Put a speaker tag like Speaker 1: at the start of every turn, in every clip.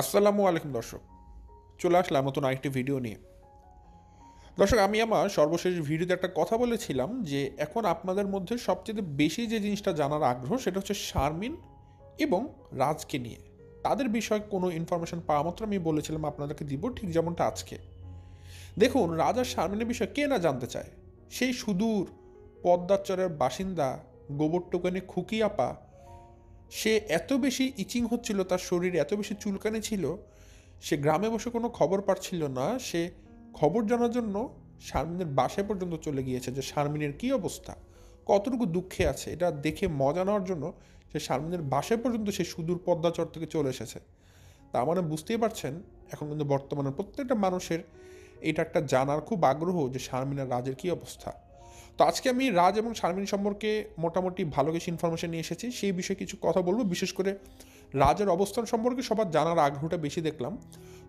Speaker 1: আসসালামু আলাইকুম দর্শক, চলে আসলাম নতুন আরেকটি ভিডিও নিয়ে। দর্শক, আমি আমার সর্বশেষ ভিডিওতে একটা কথা বলেছিলাম যে এখন আপনাদের মধ্যে সবচেয়ে বেশি যে জিনিসটা জানার আগ্রহ সেটা হচ্ছে শারমিন এবং রাজকে নিয়ে। তাদের বিষয়ে কোনো ইনফরমেশন পাওয়া মাত্র আমি বলেছিলাম আপনাদেরকে দিব, ঠিক যেমনটা আজকে। দেখুন, রাজ আর শারমিনের বিষয়ে কে না জানতে চায়। সেই সুদূর পদ্মাচরের বাসিন্দা গোবরটুকানি খুকি আপা, সে এত বেশি ইচিং হচ্ছিল, তার শরীরে এত বেশি চুলকানি ছিল, সে গ্রামে বসে কোনো খবর পাচ্ছিল না। সে খবর জানার জন্য শারমিনের বাসায় পর্যন্ত চলে গিয়েছে যে শারমিনের কী অবস্থা, কতটুকু দুঃখে আছে, এটা দেখে মজা নেওয়ার জন্য সে শারমিনের বাসায় পর্যন্ত সে সুদূর পদ্মাচর থেকে চলে এসেছে। তার মানে বুঝতেই পারছেন, এখন কিন্তু বর্তমানে প্রত্যেকটা মানুষের এটা একটা জানার খুব আগ্রহ যে শারমিনের রাজের কী অবস্থা। তো আজকে আমি রাজ এবং শারমিন সম্পর্কে মোটামুটি ভালো কিছু ইনফরমেশন নিয়ে এসেছি, সেই বিষয়ে কিছু কথা বলবো। বিশেষ করে রাজের অবস্থান সম্পর্কে সবার জানার আগ্রহটা বেশি দেখলাম।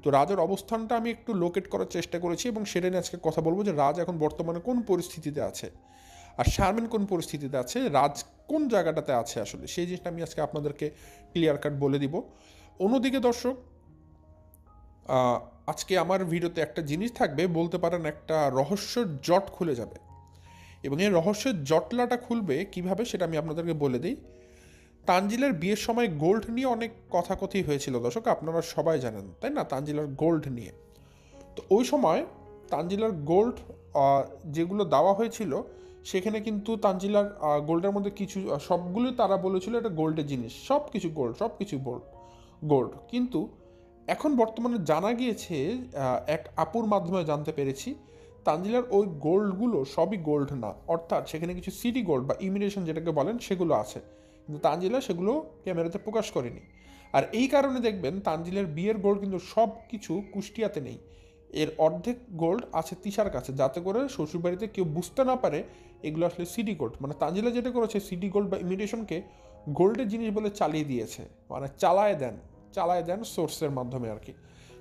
Speaker 1: তো রাজের অবস্থানটা আমি একটু লোকেট করার চেষ্টা করেছি এবং সেটা নিয়ে আজকে কথা বলবো যে রাজ এখন বর্তমানে কোন পরিস্থিতিতে আছে আর শারমিন কোন পরিস্থিতিতে আছে, রাজ কোন জায়গাটাতে আছে আসলে, সেই জিনিসটা আমি আজকে আপনাদেরকে ক্লিয়ার কাট বলে দিব। অন্যদিকে দর্শক, আজকে আমার ভিডিওতে একটা জিনিস থাকবে, বলতে পারেন একটা রহস্যের জট খুলে যাবে। এবং এই রহস্যের জটলাটা খুলবে কিভাবে সেটা আমি আপনাদেরকে বলে দিই। তানজিলের বিয়ের সময় গোল্ড নিয়ে অনেক কথাকথি হয়েছিল দর্শক, আপনারা সবাই জানেন তাই না, তানজিলার গোল্ড নিয়ে। তো ওই সময় তানজিলার গোল্ড যেগুলো দেওয়া হয়েছিল, সেখানে কিন্তু তানজিলার গোল্ডের মধ্যে কিছু সবগুলো তারা বলেছিল এটা গোল্ডের জিনিস, সব কিছু গোল্ড, সব কিছু গোল্ড। কিন্তু এখন বর্তমানে জানা গিয়েছে, এক আপুর মাধ্যমে জানতে পেরেছি, তানজিলার ওই গোল্ডগুলো সবই গোল্ড না, অর্থাৎ সেখানে কিছু সিটি গোল্ড বা ইমিটেশন যেটাকে বলেন সেগুলো আছে, কিন্তু তানজিলা সেগুলো ক্যামেরাতে প্রকাশ করেনি। আর এই কারণে দেখবেন তানজিলের বিয়ের গোল্ড কিন্তু সব কিছু কুষ্টিয়াতে নেই, এর অর্ধেক গোল্ড আছে তিশার কাছে, যাতে করে শ্বশুরবাড়িতে কেউ বুঝতে না পারে এগুলো আসলে সিটি গোল্ড। মানে তানজিলা যেটা করেছে, সিটি গোল্ড বা ইমিটেশনকে গোল্ডের জিনিস বলে চালিয়ে দিয়েছে, মানে চালায় দেন সোর্সের মাধ্যমে আর কি।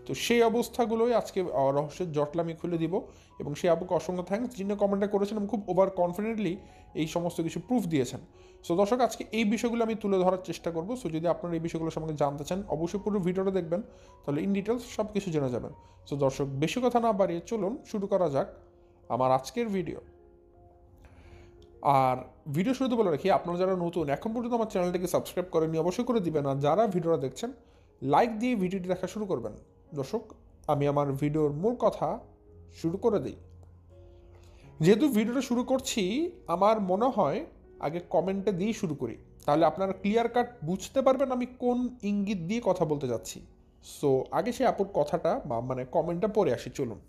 Speaker 1: তো সেই অবস্থাগুলোই আজকে রহস্যের জটলা আমি খুলে দিব। এবং সেই আপুকে অসংখ্য থ্যাঙ্কস, যিনি কমেন্টটা করেছেন এবং খুব ওভার কনফিডেন্টলি এই সমস্ত কিছু প্রুফ দিয়েছেন। সো দর্শক, আজকে এই বিষয়গুলো আমি তুলে ধরার চেষ্টা করবো। সো যদি আপনারা এই বিষয়গুলো সম্পর্কে জানতে চান, অবশ্যই পুরো ভিডিওটা দেখবেন, তাহলে ইন ডিটেলস সব কিছু জেনে যাবেন। সো দর্শক, বেশি কথা না বাড়িয়ে চলুন শুরু করা যাক আমার আজকের ভিডিও। আর ভিডিও শুরুতে বলে রাখি, আপনারা যারা নতুন এখন পর্যন্ত আমার চ্যানেলটিকে সাবস্ক্রাইব করেননি অবশ্যই করে দিবেন, আর যারা ভিডিওটা দেখছেন লাইক দিয়ে ভিডিওটি দেখা শুরু করবেন। দর্শক, আমি আমার ভিডিওর মূল কথা শুরু করে দিই। যেহেতু ভিডিওটা শুরু করছি, আমার মনে হয় আগে কমেন্টটা দিয়েই শুরু করি, তাহলে আপনারা ক্লিয়ার কাট বুঝতে পারবেন আমি কোন ইঙ্গিত দিয়ে কথা বলতে যাচ্ছি। সো আগে সে আপুর কথাটা বা মানে কমেন্টটা পড়ে আসি, চলুন।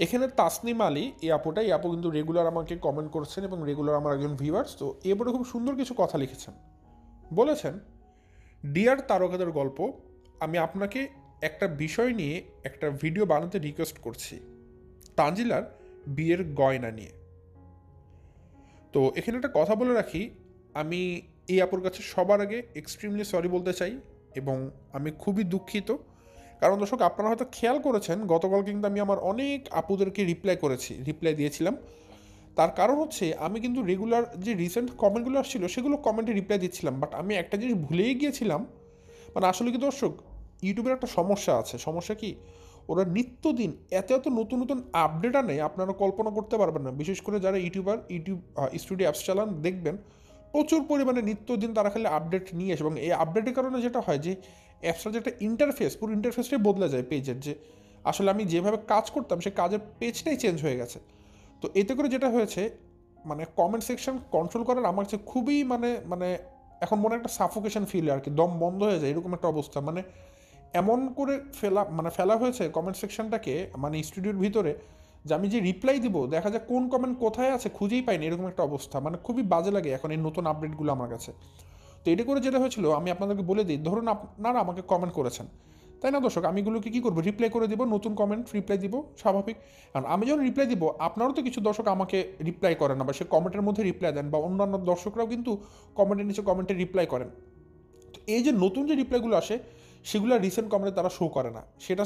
Speaker 1: এখানে তাসনিম আলী, এই আপু কিন্তু রেগুলার আমাকে কমেন্ট করছেন এবং রেগুলার আমার একজন ভিউয়ার্স। তো এবারে খুব সুন্দর কিছু কথা লিখেছেন, বলেছেন, ডিয়ার তারকাদের গল্প, আমি আপনাকে একটা বিষয় নিয়ে একটা ভিডিও বানাতে রিকোয়েস্ট করছি, তানজিলার বিয়ের গয়না নিয়ে। তো এখানে একটা কথা বলে রাখি, আমি এই আপুর কাছে সবার আগে এক্সট্রিমলি সরি বলতে চাই এবং আমি খুবই দুঃখিত। কারণ দর্শক, আপনারা হয়তো খেয়াল করেছেন গতকাল কিন্তু আমি আমার অনেক আপুদেরকে রিপ্লাই দিয়েছিলাম। তার কারণ হচ্ছে আমি কিন্তু রেগুলার যে রিসেন্ট কমেন্টগুলো আসছিল সেগুলো কমেন্টে রিপ্লাই দিচ্ছিলাম, বাট আমি একটা জিনিস ভুলেই গিয়েছিলাম। মানে আসলে কি দর্শক, ইউটিউবের একটা সমস্যা আছে। সমস্যা কি, ওরা নিত্যদিন এত নতুন নতুন আপডেট আনে, আপনারা কল্পনা করতে পারবেন না। বিশেষ করে যারা ইউটিউব স্টুডিও অ্যাপস চালান, দেখবেন প্রচুর পরিমাণে নিত্যদিন তারা খালি আপডেট নিয়ে আসে। এবং এই আপডেটের কারণে যেটা হয় যে অ্যাপসটার যে একটা ইন্টারফেস, পুরো ইন্টারফেসটাই বদলে যায় পেজের। যে আসলে আমি যেভাবে কাজ করতাম সেই কাজের পেজটাই চেঞ্জ হয়ে গেছে। তো এতে করে যেটা হয়েছে, মানে কমেন্ট সেকশন কন্ট্রোল করার আমার কাছে খুবই মানে মানে এখন মনে একটা সাফোকেশন ফিল আর কি, দম বন্ধ হয়ে যায় এরকম একটা অবস্থা। মানে এমন করে ফেলা হয়েছে কমেন্ট সেকশনটাকে, মানে স্টুডিওর ভিতরে, যে আমি যে রিপ্লাই দিব দেখা যায় কোন কমেন্ট কোথায় আছে খুঁজেই পাইনি, এরকম একটা অবস্থা। মানে খুবই বাজে লাগে এখন এই নতুন আপডেটগুলো আমার কাছে। তো এটা করে যেটা হয়েছিল, আমি আপনাদেরকে বলে দিই, ধরুন আপনারা আমাকে কমেন্ট করেছেন, তাই না দর্শক, আমি এগুলোকে কী করবো, রিপ্লাই করে দিব, নতুন কমেন্ট রিপ্লাই দিব, স্বাভাবিক। কারণ আমি যখন রিপ্লাই দিব, আপনারও তো কিছু দর্শক আমাকে রিপ্লাই করেন না, বা সে কমেন্টের মধ্যে রিপ্লাই দেন, বা অন্যান্য দর্শকরাও কিন্তু কমেন্টের নিচে কমেন্টে রিপ্লাই করেন। তো এই যে নতুন যে রিপ্লাইগুলো আসে, সেগুলো রিসেন্ট কমেন্টে তারা শো করে না। সেটা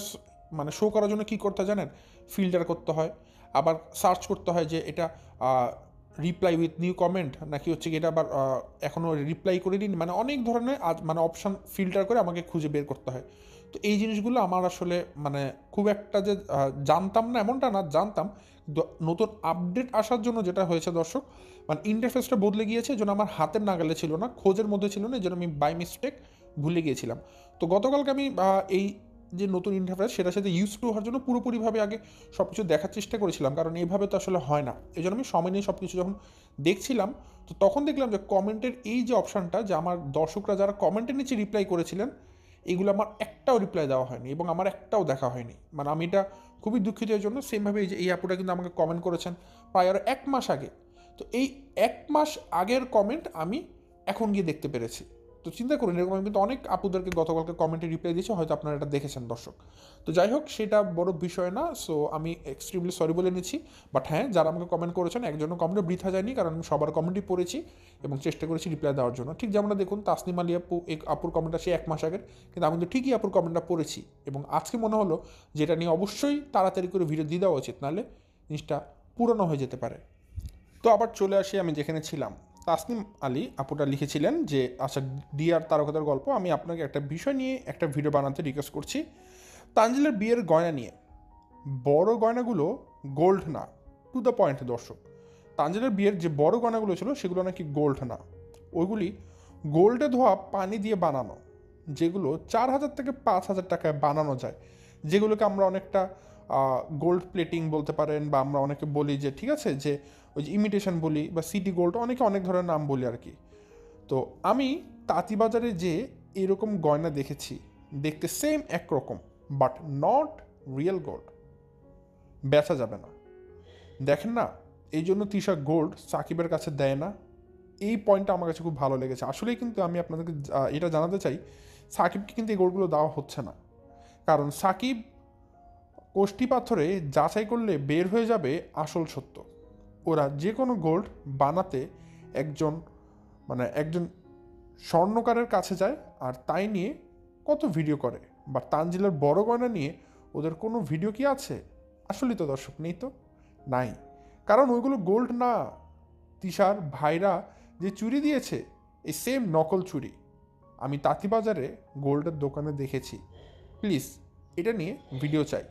Speaker 1: মানে শো করার জন্য কী করতে জানেন, ফিল্টার করতে হয়, আবার সার্চ করতে হয় যে এটা রিপ্লাই উইথ নিউ কমেন্ট, নাকি হচ্ছে কি এটা আবার এখনও রিপ্লাই করে দিন, মানে অনেক ধরনের মানে অপশান ফিল্টার করে আমাকে খুঁজে বের করতে হয়। তো এই জিনিসগুলো আমার আসলে মানে খুব একটা যে জানতাম না এমনটা না, জানতাম। নতুন আপডেট আসার জন্য যেটা হয়েছে দর্শক, মানে ইন্টারফেসটা বদলে গিয়েছে, যেন আমার হাতের নাগালে ছিল না, খোঁজের মধ্যে ছিল না, যেন আমি বাই মিস্টেক ভুলে গিয়েছিলাম। তো গতকালকে আমি এই যে নতুন ইন্টারফেস সেটার সাথে ইউজ টু হওয়ার জন্য পুরোপুরিভাবে আগে সব কিছু দেখার চেষ্টা করেছিলাম, কারণ এইভাবে তো আসলে হয় না। এই জন্য আমি সময় নিয়ে সব কিছু যখন দেখছিলাম, তো তখন দেখলাম যে কমেন্টের এই যে অপশানটা, যে আমার দর্শকরা যারা কমেন্টের নিচে রিপ্লাই করেছিলেন, এগুলো আমার একটাও রিপ্লাই দেওয়া হয়নি এবং আমার একটাও দেখা হয়নি। মানে আমি এটা খুবই দুঃখিত এর জন্য। সেমভাবে এই যে এই আপুটা কিন্তু আমাকে কমেন্ট করেছেন প্রায় আরও 1 মাস আগে। তো এই 1 মাস আগের কমেন্ট আমি এখন গিয়ে দেখতে পেরেছি। তো চিন্তা করুন, এরকম আমি কিন্তু অনেক আপুদেরকে গতকালকে কমেন্টে রিপ্লাই দিয়েছি, হয়তো আপনারা এটা দেখেছেন দর্শক। তো যাই হোক, সেটা বড় বিষয় না। সো আমি এক্সট্রিমলি সরি বলে নিচ্ছি। বাট হ্যাঁ, যারা আমাকে কমেন্ট করেছেন, একজনও কমেন্টে বৃথা যায়নি, কারণ আমি সবার কমেন্টই পড়েছি এবং চেষ্টা করেছি রিপ্লাই দেওয়ার জন্য। ঠিক যেমন দেখুন, তাসনিম আলী আপু, এক আপুর কমেন্টটা সে 1 মাস আগের, কিন্তু আমি কিন্তু ঠিকই আপুর কমেন্টটা পড়েছি এবং আজকে মনে হলো যেটা নিয়ে অবশ্যই তাড়াতাড়ি করে ভিডিও দিয়ে দেওয়া উচিত, নাহলে জিনিসটা পুরনো হয়ে যেতে পারে। তো আবার চলে আসি আমি যেখানে ছিলাম। তাসনিম আলী আপুটা লিখেছিলেন যে, আচ্ছা ডিয়ার তারকাদের গল্প, আমি আপনাকে একটা বিষয় নিয়ে একটা ভিডিও বানাতে রিকোয়েস্ট করছি। তানজিলের বিয়ের গয়না নিয়ে। বড় গয়নাগুলো গোল্ড না, টু দ্য পয়েন্ট দর্শক। তানজিলের বিয়ের যে বড় গয়নাগুলো ছিল সেগুলো নাকি গোল্ড না, ওইগুলি গোল্ডে ধোয়া পানি দিয়ে বানানো, যেগুলো 4,000 থেকে 5,000 টাকায় বানানো যায়, যেগুলোকে আমরা অনেকটা গোল্ড প্লেটিং বলতে পারেন, বা আমরা অনেকে বলি যে ঠিক আছে যে ওই যে ইমিটেশন বলি, বা সিটি গোল্ড, অনেকে অনেক ধরনের নাম বলি আর কি। তো আমি তাঁতিবাজারে যে এরকম গয়না দেখেছি, দেখতে সেম একরকম, বাট নট রিয়েল গোল্ড, বেচা যাবে না। দেখেন না, এই জন্য তিশা গোল্ড সাকিবের কাছে দেয় না। এই পয়েন্টটা আমার কাছে খুব ভালো লেগেছে। আসলেই কিন্তু আমি আপনাদেরকে এটা জানাতে চাই, সাকিবকে কিন্তু এই গোল্ডগুলো দেওয়া হচ্ছে না, কারণ সাকিব কোষ্ঠী পাথরে যাচাই করলে বের হয়ে যাবে আসল সত্য। ওরা যে কোনো গোল্ড বানাতে একজন একজন স্বর্ণকারের কাছে যায়, আর তাই নিয়ে কত ভিডিও করে। বা তানজিলের বড় গয়না নিয়ে ওদের কোনো ভিডিও কি আছে? আসলেই তো দর্শক নেই, তো নাই, কারণ ওইগুলো গোল্ড না। তিশার ভাইরা যে চুরি দিয়েছে, এই সেম নকল চুরি আমি তাঁতিবাজারে গোল্ডের দোকানে দেখেছি। প্লিজ এটা নিয়ে ভিডিও চাই।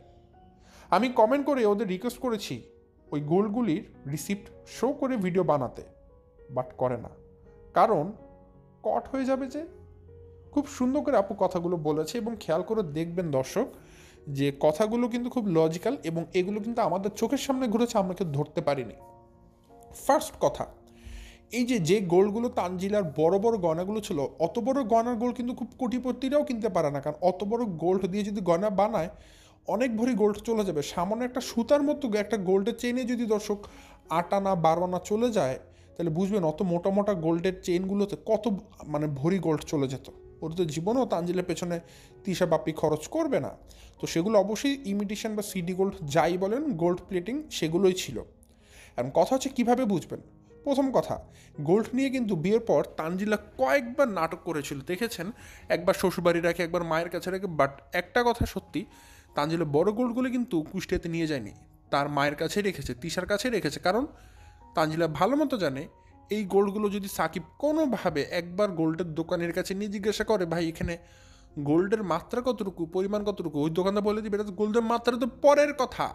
Speaker 1: আমি কমেন্ট করে ওদের রিকোয়েস্ট করেছি ওই গোল্ডগুলির রিসিপ্ট শো করে ভিডিও বানাতে, বাট করে না, কারণ কট হয়ে যাবে যে। খুব সুন্দর করে আপু কথাগুলো বলেছে, এবং খেয়াল করে দেখবেন দর্শক যে কথাগুলো কিন্তু খুব লজিক্যাল, এবং এগুলো কিন্তু আমাদের চোখের সামনে ঘুরেছে, আমরা কেউ ধরতে পারিনি। ফার্স্ট কথা, এই যে গোল্ডগুলো তানজিলার বড় বড় গয়নাগুলো ছিল, অত বড় গয়নার গোল্ড কিন্তু খুব কোটিপতিরাও কিনতে পারে না, কারণ অত বড় গোল্ড দিয়ে যদি গয়না বানায়, অনেক ভরি গোল্ড চলে যাবে। সামান্য একটা সুতার মতো একটা গোল্ডের চেইনে যদি দর্শক 8 আনা 12 আনা চলে যায়, তাহলে বুঝবেন অত মোটা মোটা গোল্ডের চেইনগুলোতে কত ভরি গোল্ড চলে যেত। ওর তো জীবনেও তানজিলের পেছনে তিশা বাপ্পি খরচ করবে না। তো সেগুলো অবশ্যই ইমিটেশন বা সিডি গোল্ড যাই বলেন, গোল্ড প্লেটিং সেগুলোই ছিল। এখন কথা হচ্ছে কীভাবে বুঝবেন। প্রথম কথা, গোল্ড নিয়ে কিন্তু বিয়ের পর তানজিলা কয়েকবার নাটক করেছিল, দেখেছেন, একবার শ্বশুরবাড়ি রাখে, একবার মায়ের কাছে রাখে। বাট একটা কথা সত্যি, তানজিলা বড় গোল্ডগুলো কিন্তু কুষ্টিয়াতে নিয়ে যায়নি, তার মায়ের কাছেই রেখেছে, তিশার কাছেই রেখেছে। কারণ তানজিলা ভালো মতো জানে, এই গোল্ডগুলো যদি সাকিব কোনোভাবে একবার গোল্ডের দোকানের কাছে নিয়ে জিজ্ঞাসা করে, ভাই এখানে গোল্ডের মাত্রা কতটুকু, পরিমাণ কতটুকু, ওই দোকানদার বলে দিবে এটা তো গোল্ডের মাত্রা তো পরের কথা,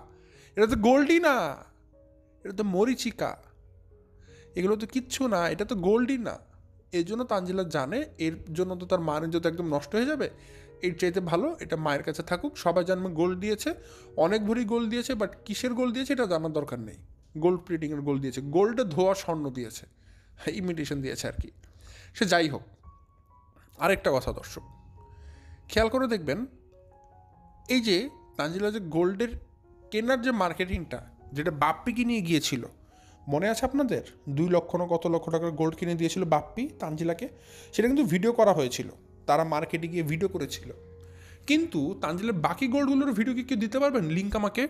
Speaker 1: এটা তো গোল্ডই না, এটা তো মরিচিকা, এগুলো তো কিচ্ছু না, এটা তো গোল্ডই না। এই জন্য তানজিলা জানে এর জন্য তো তার মানের যত একদম নষ্ট হয়ে যাবে, এর চাইতে ভালো এটা মায়ের কাছে থাকুক। সবাই জানবে গোল্ড দিয়েছে, অনেক ভরি গোল্ড দিয়েছে, বাট কিসের গোল্ড দিয়েছে এটা জানার দরকার নেই। গোল্ড প্লেটিংয়ের গোল্ড দিয়েছে, গোল্ডে ধোয়া স্বর্ণ দিয়েছে, ইমিটেশন দিয়েছে আর কি। সে যাই হোক, আরেকটা কথা দর্শক খেয়াল করে দেখবেন, এই যে তানজিলা যে গোল্ডের কেনার যে মার্কেটিংটা, যেটা বাপ্পি কিনে গিয়েছিল, মনে আছে আপনাদের? 2 লক্ষ না কত লক্ষ টাকার গোল্ড কিনে দিয়েছিল বাপ্পি তানজিলাকে, সেটা কিন্তু ভিডিও করা হয়েছিল, তারা মার্কেটে গিয়ে ভিডিও করেছিল। কিন্তু তানজিলার বাকি গোল্ডগুলোর ভিডিও কি কেউ দিতে পারবেন? লিঙ্ক আমাকে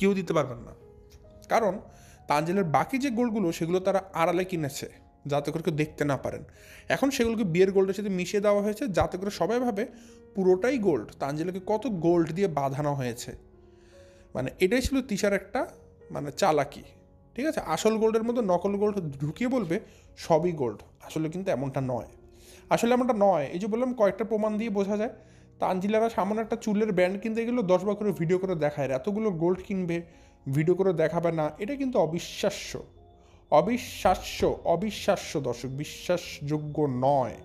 Speaker 1: কেউ দিতে পারবেন না, কারণ তানজিলার বাকি যে গোল্ডগুলো সেগুলো তারা আড়ালে কিনেছে, যাতে করে কেউ দেখতে না পারেন। এখন সেগুলোকে বিয়ের গোল্ডের সাথে মিশিয়ে দেওয়া হয়েছে, যাতে করে সবাই ভাবে পুরোটাই গোল্ড। তানজিলাকে কত গোল্ড দিয়ে বাঁধানো হয়েছে, এটাই ছিল তিশার একটা চালাকি। ঠিক আছে, আসল গোল্ডের মধ্যে নকল গোল্ড ঢুকিয়ে বলবে সবই গোল্ড। আসলে কিন্তু এমনটা নয়, আসলে এমনটা নয়। এই যে বললাম কয়েকটা প্রমাণ দিয়ে বোঝা যায়। তানজিলারা সামান্য একটা চুলের ব্যান্ড কিনতে গেলেও 10 বার করে ভিডিও করে দেখায়, এতগুলো গোল্ড কিনবে ভিডিও করে দেখাবে না, এটা কিন্তু অবিশ্বাস্য, অবিশ্বাস্য, অবিশ্বাস্য দর্শক, বিশ্বাসযোগ্য নয়।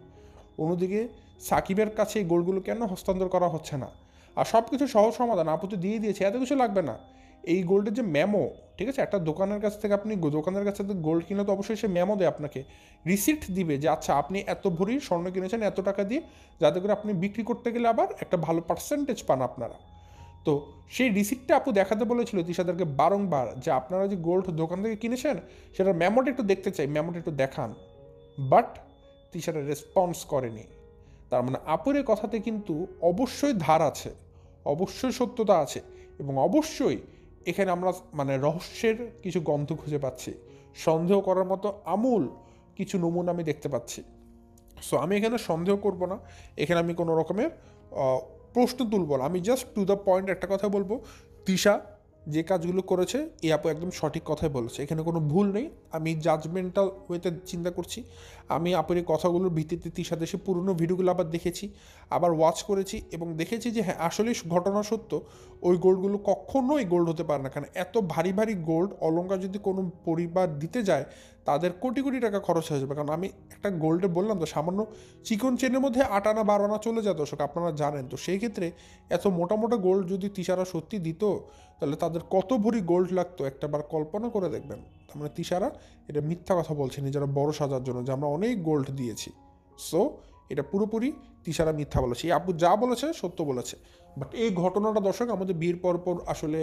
Speaker 1: অন্যদিকে সাকিবের কাছে এই গোলগুলো কেন হস্তান্তর করা হচ্ছে না? আর সব কিছু সহজ সমাধান, আপু তো দিয়ে দিয়েছে, এত কিছু লাগবে না। এই গোল্ডের যে মেমো, ঠিক আছে, একটা দোকানের কাছ থেকে আপনি দোকানের কাছ থেকে গোল্ড কিনে তো অবশ্যই সে মেমো দেয় আপনাকে, রিসিপ্ট দিবে যে আচ্ছা আপনি এত ভরি স্বর্ণ কিনেছেন এত টাকা দিয়ে, যাতে করে আপনি বিক্রি করতে গেলে আবার একটা ভালো পার্সেন্টেজ পান আপনারা। তো সেই রিসিপ্টটা আপু দেখাতে বলেছিল তিশাদেরকে বারংবার, যে আপনারা যে গোল্ড দোকান থেকে কিনেছেন সেটার মেমোটা একটু দেখতে চাই, মেমোটা একটু দেখান। বাট তিশারা রেসপন্স করেনি। তার মানে আপুরের কথাতে কিন্তু অবশ্যই ধার আছে, অবশ্যই সত্যতা আছে, এবং অবশ্যই এখানে আমরা মানে রহস্যের কিছু গন্ধ খুঁজে পাচ্ছি, সন্দেহ করার মতো আমূল কিছু নমুনা আমি দেখতে পাচ্ছি। সো আমি এখানে সন্দেহ করব না, এখানে আমি কোনো রকমের প্রশ্ন তুলব না, আমি জাস্ট টু দ্য পয়েন্ট একটা কথা বলবো, তিশা যে কাজগুলো করেছে এই আপু একদম সঠিক কথাই বলেছে, এখানে কোনো ভুল নেই। আমি জাজমেন্টাল ওয়েতে চিন্তা করছি, আমি আপুর এই কথাগুলোর ভিত্তিতে তিশা দেশে পুরনো ভিডিওগুলো আবার দেখেছি, আবার ওয়াচ করেছি, এবং দেখেছি যে হ্যাঁ আসলেই ঘটনা সত্য। ওই গোল্ডগুলো কখনোই গোল্ড হতে পারে না, কারণ এত ভারী ভারী গোল্ড অলংকার যদি কোনো পরিবার দিতে যায় তাদের কোটি কোটি টাকা খরচ হয়ে যাবে। কারণ আমি একটা গোল্ডে বললাম তো সামান্য চিকন চেনের মধ্যে 8 আনা 12 আনা চলে যায় দর্শক, আপনারা জানেন। তো সেই ক্ষেত্রে এত মোটা মোটা গোল্ড যদি তিশারা সত্যি দিত তাহলে তাদের কত ভরি গোল্ড লাগতো একটা বার কল্পনা করে দেখবেন। তার মানে তিশারা এটা মিথ্যা কথা বলছে নিজেরা বড় সাজার জন্য, যে আমরা অনেক গোল্ড দিয়েছি। সো এটা পুরোপুরি তিশারা মিথ্যা বলেছে, এই আপু যা বলেছে সত্য বলেছে। বাট এই ঘটনাটা দর্শক আমাদের বিয়ের পর পর আসলে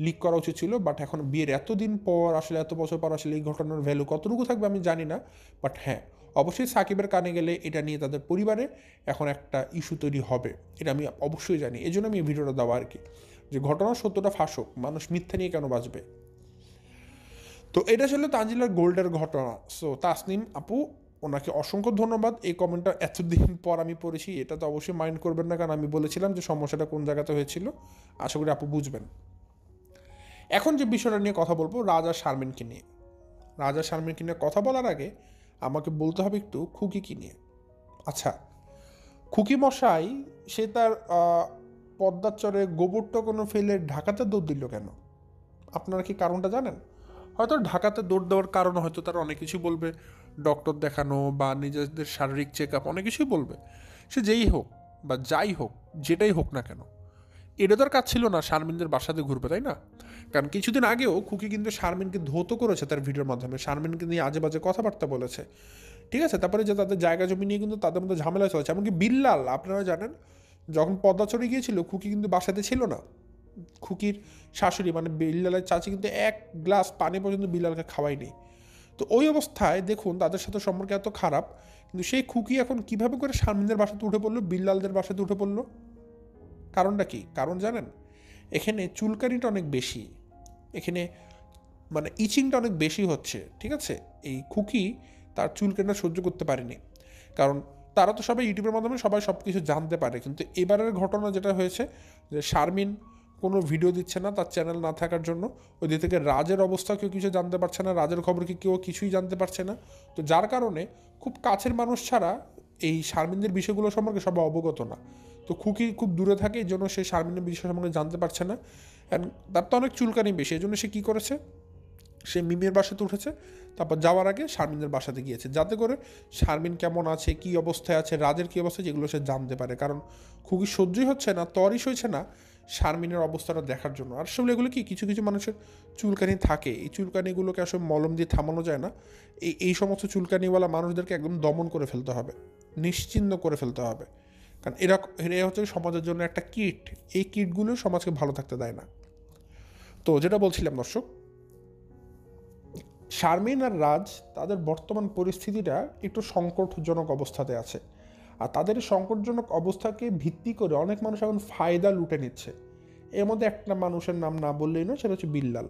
Speaker 1: লিক করা উচিত ছিল, বাট এখন বিয়ের এতদিন পর আসলে এত বছর পর আসলে এই ঘটনার ভ্যালু কতটুকু থাকবে আমি জানি না। বাট হ্যাঁ, অবশ্যই সাকিবের কানে গেলে এটা নিয়ে তাদের পরিবারে এখন একটা ইস্যু তৈরি হবে, এটা আমি অবশ্যই জানি। এই জন্য আমি এই ভিডিওটা দেওয়া আর কি, যে ঘটনার সত্যটা ফাঁস হোক, মানুষ মিথ্যা নিয়ে কেন বাঁচবে। তো এটা ছিল তানজিলার গোল্ডের ঘটনা। সো তাসনিম আপু, ওনাকে অসংখ্য ধন্যবাদ। এই কমেন্টটা এতদিন পর আমি পড়েছি, এটা তো অবশ্যই মাইন্ড করবেন না, কারণ আমি বলেছিলাম যে সমস্যাটা কোন জায়গাতে হয়েছিল। আশা করি আপু বুঝবেন। এখন যে বিষয়টা নিয়ে কথা বলবো, রাজা শারমিনকে নিয়ে। রাজা শারমিনকে নিয়ে কথা বলার আগে আমাকে বলতে হবে একটু খুকিকে নিয়ে। আচ্ছা, খুকি মশাই সে তার পদ্মার চরে গোবরটা কোনো ফেলে ঢাকাতে দৌড় দিল কেন? আপনারা কি কারণটা জানেন? হয়তো ঢাকাতে দৌড় দেওয়ার কারণ হয়তো তারা অনেক কিছু বলবে, ডক্টর দেখানো বা নিজেদের শারীরিক চেক আপ, অনেক কিছুই বলবে। সে যেই হোক বা যাই হোক, যেটাই হোক না কেন, এটা তো আর কাজ ছিল না শারমিনদের বাসাতে ঘুরবে, তাই না? কারণ কিছুদিন আগেও খুকি কিন্তু শারমিনকে ধৌত করেছে তার ভিডিওর মাধ্যমে, শারমিনকে নিয়ে আজে বাজে কথাবার্তা বলেছে, ঠিক আছে। তারপরে যে তাদের জায়গা জমি নিয়ে কিন্তু তাদের মধ্যে ঝামেলা চলেছে। এমনকি বিল্লাল, আপনারা জানেন যখন পদ্মাচরে গিয়েছিল খুকি কিন্তু বাসাতে ছিল না। খুকির শাশুড়ি মানে বিল্লালের চাচি কিন্তু এক গ্লাস পানি পর্যন্ত বিল্লালকে খাওয়ায়নি। তো ওই অবস্থায় দেখুন তাদের সাথে সম্পর্ক এত খারাপ, কিন্তু সেই খুকি এখন কিভাবে করে শারমিনদের বাসাতে উঠে পড়লো, বিল্লালদের বাসাতে উঠে পড়লো? কারণটা কি? কারণ জানেন, এখানে চুলকানিটা অনেক বেশি, এখানে মানে ইচিংটা অনেক বেশি হচ্ছে, ঠিক আছে। এই খুকি তার চুলকানিটা সহ্য করতে পারেনি, কারণ তারা তো সবাই ইউটিউবের মাধ্যমে সবাই সব কিছু জানতে পারে। কিন্তু এবারের ঘটনা যেটা হয়েছে, যে শারমিন কোনো ভিডিও দিচ্ছে না তার চ্যানেল না থাকার জন্য, ওই দিক থেকে রাজের অবস্থা কেউ কিছু জানতে পারছে না, রাজের খবর কি কেউ কিছুই জানতে পারছে না। তো যার কারণে খুব কাছের মানুষ ছাড়া এই শারমিনদের বিষয়গুলো সম্পর্কে সবাই অবগত না। তো খুকি খুব দূরে থাকে, এই জন্য সে শারমিনের বিষয় সম্পর্কে জানতে পারছে না। অ্যান্ড তার তো অনেক চুলকানি বেশি, এই জন্য সে কী করেছে, সে মিমের বাসাতে উঠেছে, তারপর যাওয়ার আগে শারমিনের বাসাতে গিয়েছে, যাতে করে শারমিন কেমন আছে, কী অবস্থায় আছে, রাজের কী অবস্থা, যেগুলো সে জানতে পারে। কারণ খুবই সহ্যই হচ্ছে না, তরই সইছে না শারমিনের অবস্থাটা দেখার জন্য। আর আসলে এগুলো কি কিছু কিছু মানুষের চুলকানি থাকে, এই চুলকানিগুলোকে আসলে মলম দিয়ে থামানো যায় না। এই সমস্ত চুলকানিওয়ালা মানুষদেরকে একদম দমন করে ফেলতে হবে, নিশ্চিহ্ন করে ফেলতে হবে। কারণ এরা হচ্ছে সমাজের জন্য একটা কিট, এই কিটগুলো সমাজকে ভালো থাকতে দেয় না। তো যেটা বলছিলাম দর্শক, শারমিন আর রাজ তাদের বর্তমান পরিস্থিতিটা একটু সংকটজনক অবস্থাতে আছে। আর তাদের এই সংকটজনক অবস্থাকে ভিত্তি করে অনেক মানুষ এখন ফায়দা লুটে নিচ্ছে। এর মধ্যে একটা মানুষের নাম না বললেই নয়, সেটা হচ্ছে বিল্লাল।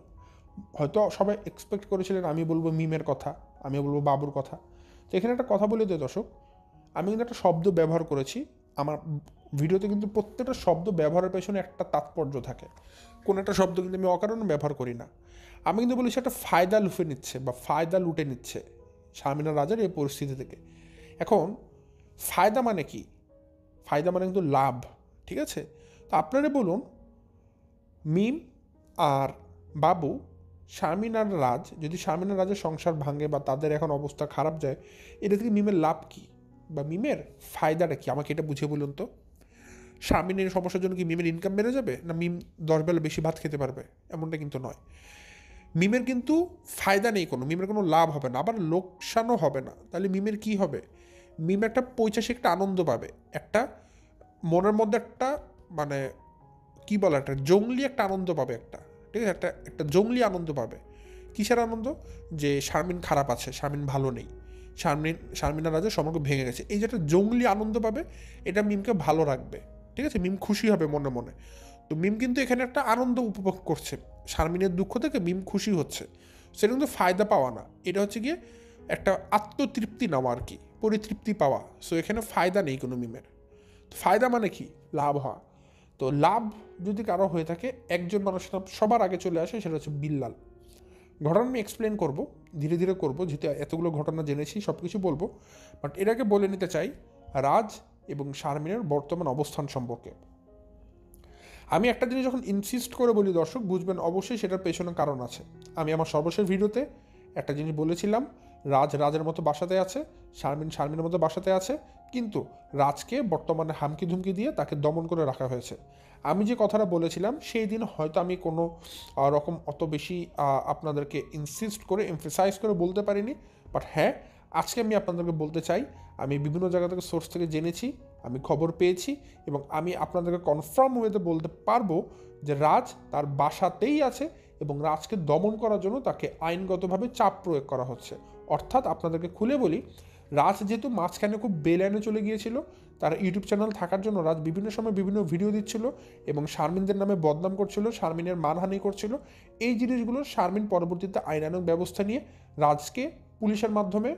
Speaker 1: হয়তো সবাই এক্সপেক্ট করেছিলেন আমি বলবো মিমের কথা, আমি বলবো বাবুর কথা। তো এখানে একটা কথা বলে দিই দর্শক, আমি কিন্তু একটা শব্দ ব্যবহার করেছি আমার ভিডিওতে, কিন্তু প্রত্যেকটা শব্দ ব্যবহারের পেছনে একটা তাৎপর্য থাকে। কোনো একটা শব্দ কিন্তু আমি অকারণে ব্যবহার করি না। আমি কিন্তু বলি সেটা ফায়দা লুফে নিচ্ছে বা ফায়দা লুটে নিচ্ছে শারমিন আর রাজের এই পরিস্থিতি থেকে। এখন ফায়দা মানে কি? ফায়দা মানে কিন্তু লাভ, ঠিক আছে? তো আপনারা বলুন, মিম আর বাবু, শারমিন আর রাজ, যদি শারমিন আর রাজের সংসার ভাঙে বা তাদের এখন অবস্থা খারাপ যায়, এটা থেকে মিমের লাভ কি বা মিমের ফায়দাটা কি? আমাকে এটা বুঝে বলুন তো। শারমিনের সমস্যার জন্য কি মিমের ইনকাম বেড়ে যাবে, না মিম 10 বেলা বেশি ভাত খেতে পারবে? এমনটা কিন্তু নয়। মিমের কিন্তু ফায়দা নেই কোনো, মিমের কোনো লাভ হবে না, আবার লোকসানও হবে না। তাহলে মিমের কি হবে? মিম একটা পৈশাসিক একটা আনন্দ পাবে, একটা মনের মধ্যে একটা মানে কি বলে, একটা জঙ্গলি একটা আনন্দ পাবে, একটা ঠিক আছে, একটা একটা জঙ্গলি আনন্দ পাবে। কিসের আনন্দ? যে শারমিন খারাপ আছে, শারমিন ভালো নেই, শারমিনের রাজা সম্পর্ক ভেঙে গেছে, এই যে একটা জঙ্গলি আনন্দ পাবে, এটা মিমকে ভালো রাখবে, ঠিক আছে? মিম খুশি হবে মনে মনে। তো মিম কিন্তু এখানে একটা আনন্দ উপভোগ করছে, শারমিনের দুঃখ থেকে মিম খুশি হচ্ছে। সেটা কিন্তু ফায়দা পাওয়া না, এটা হচ্ছে গিয়ে একটা আত্মতৃপ্তি নেওয়া আর কি, পরিতৃপ্তি পাওয়া। সো এখানে ফায়দা নেই কোনো মিমের। ফায়দা মানে কি? লাভ হওয়া। তো লাভ যদি কারো হয়ে থাকে, একজন মানুষের নাম সবার আগে চলে আসে, সেটা হচ্ছে বিল্লাল। ঘটনা আমি এক্সপ্লেন করব, ধীরে ধীরে করব, যেহেতু এতগুলো ঘটনা জেনেছি সব কিছু বলবো। বাট এর আগে বলে নিতে চাই রাজ এবং শারমিনের বর্তমান অবস্থান সম্পর্কে। আমি একটা জিনিস যখন ইনসিস্ট করে বলি দর্শক বুঝবেন, অবশ্যই সেটার পেছনে কারণ আছে। আমি আমার সর্বশেষ ভিডিওতে একটা জিনিস বলেছিলাম, রাজ রাজের মতো বাসাতে আছে, শারমিন শারমিনের মতো বাসাতে আছে, কিন্তু রাজকে বর্তমানে হামকি ধুমকি দিয়ে তাকে দমন করে রাখা হয়েছে। আমি যে কথাটা বলেছিলাম সেই দিন হয়তো আমি কোনো রকম অত বেশি আপনাদেরকে ইনসিস্ট করে এমফেসাইজ করে বলতে পারিনি। বাট হ্যাঁ, আজকে আমি আপনাদেরকে বলতে চাই, আমি বিভিন্ন জায়গা থেকে সোর্স থেকে জেনেছি, আমি খবর পেয়েছি, এবং আমি আপনাদেরকে কনফার্ম ওয়েতে বলতে পারবো যে রাজ তার বাসাতেই আছে এবং রাজকে দমন করার জন্য তাকে আইনগতভাবে চাপ প্রয়োগ করা হচ্ছে। অর্থাৎ আপনাদেরকে খুলে বলি, রাজ যেহেতু মাঝখানে খুব বেলাইনে চলে গিয়েছিল, তার ইউটিউব চ্যানেল থাকার জন্য রাজ বিভিন্ন সময় বিভিন্ন ভিডিও দিচ্ছিল এবং শারমিনদের নামে বদনাম করছিল, শারমিনের মানহানি করছিল। এই জিনিসগুলো শারমিন পরবর্তীতে আইনানুগ ব্যবস্থা নিয়ে রাজকে পুলিশের মাধ্যমে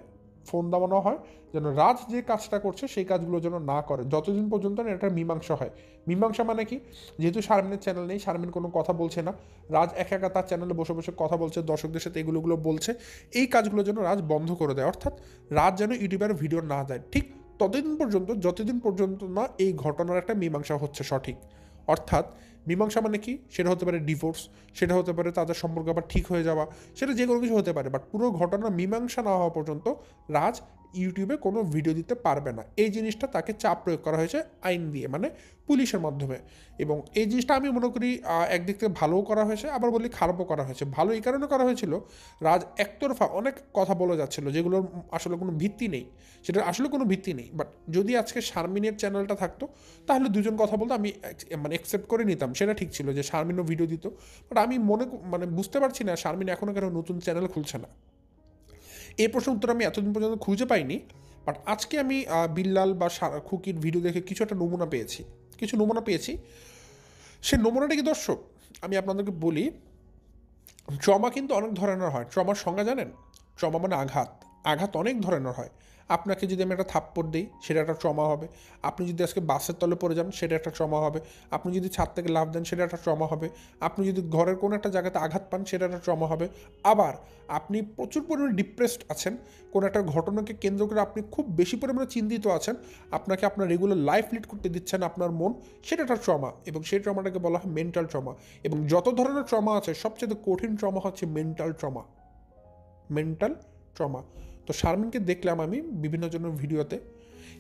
Speaker 1: ফোন দেওয়ানো হয় যেন রাজ যে কাজটা করছে সেই কাজগুলো যেন না করে, যতদিন পর্যন্ত না এটা মীমাংসা হয়। মীমাংসা মানে কি? যেহেতু শারমিনের চ্যানেল নেই, শারমিন কোনো কথা বলছে না, রাজ একা একা তার চ্যানেলে বসে বসে কথা বলছে, দর্শকদের সাথে এগুলো বলছে, এই কাজগুলো যেন রাজ বন্ধ করে দেয়, অর্থাৎ রাজ যেন ইউটিউবের ভিডিও না দেয় ঠিক ততদিন পর্যন্ত, যতদিন পর্যন্ত না এই ঘটনার একটা মীমাংসা হচ্ছে সঠিক। অর্থাৎ মীমাংসা মানে কি? সেটা হতে পারে ডিভোর্স, সেটা হতে পারে তাদের সম্পর্ক আবার ঠিক হয়ে যাওয়া, সেটা যে কোনো কিছু হতে পারে। বাট পুরো ঘটনা মীমাংসা না হওয়া পর্যন্ত রাজ ইউটিউবে কোনো ভিডিও দিতে পারবে না। এই জিনিসটা তাকে চাপ প্রয়োগ করা হয়েছে আইন দিয়ে, মানে পুলিশের মাধ্যমে। এবং এই জিনিসটা আমি মনে করি একদিক থেকে ভালোও করা হয়েছে, আবার বলি খারাপও করা হয়েছে। ভালো এই কারণে করা হয়েছিল, রাজ একতরফা অনেক কথা বলে যাচ্ছিল যেগুলোর আসলে কোনো ভিত্তি নেই, সেটার আসলে কোনো ভিত্তি নেই। বাট যদি আজকে শারমিনের চ্যানেলটা থাকতো তাহলে দুজন কথা বলতো, আমি মানে অ্যাকসেপ্ট করে নিতাম, সেটা ঠিক ছিল যে শারমিনও ভিডিও দিত। বাট আমি মানে বুঝতে পারছি না শারমিন এখনও কেন নতুন চ্যানেল খুলছে না। এই প্রশ্নের উত্তর আমি এতদিন পর্যন্ত খুঁজে পাইনি। বাট আজকে আমি বিল্লাল বা খুকির ভিডিও দেখে কিছু একটা নমুনা পেয়েছি, কিছু নমুনা পেয়েছি। সে নমুনাটা কি দর্শক আমি আপনাদেরকে বলি। ট্রমা কিন্তু অনেক ধরনের হয়। ট্রমার সংজ্ঞা জানেন? ট্রমা মানে আঘাত। আঘাত অনেক ধরনের হয়। আপনাকে যদি আমি একটা থাপ্পড় দিই সেটা একটা ট্রমা হবে, আপনি যদি আজকে বাসের তলে পড়ে যান সেটা একটা ট্রমা হবে, আপনি যদি ছাদ থেকে লাফ দেন সেটা একটা ট্রমা হবে, আপনি যদি ঘরের কোনো একটা জায়গাতে আঘাত পান সেটা একটা ট্রমা হবে। আবার আপনি প্রচুর পরিমাণে ডিপ্রেসড আছেন, কোনো একটা ঘটনাকে কেন্দ্র করে আপনি খুব বেশি পরিমাণে চিন্তিত আছেন, আপনাকে আপনার রেগুলার লাইফ লিড করতে দিচ্ছেন আপনার মন, সেটা একটা ট্রমা, এবং সেই ট্রমাটাকে বলা হয় মেন্টাল ট্রমা। এবং যত ধরনের ট্রমা আছে সবচেয়ে কঠিন ট্রমা হচ্ছে মেন্টাল ট্রমা। Mental trauma. তো শারমিনকে দেখলাম আমি বিভিন্ন জনের ভিডিওতে,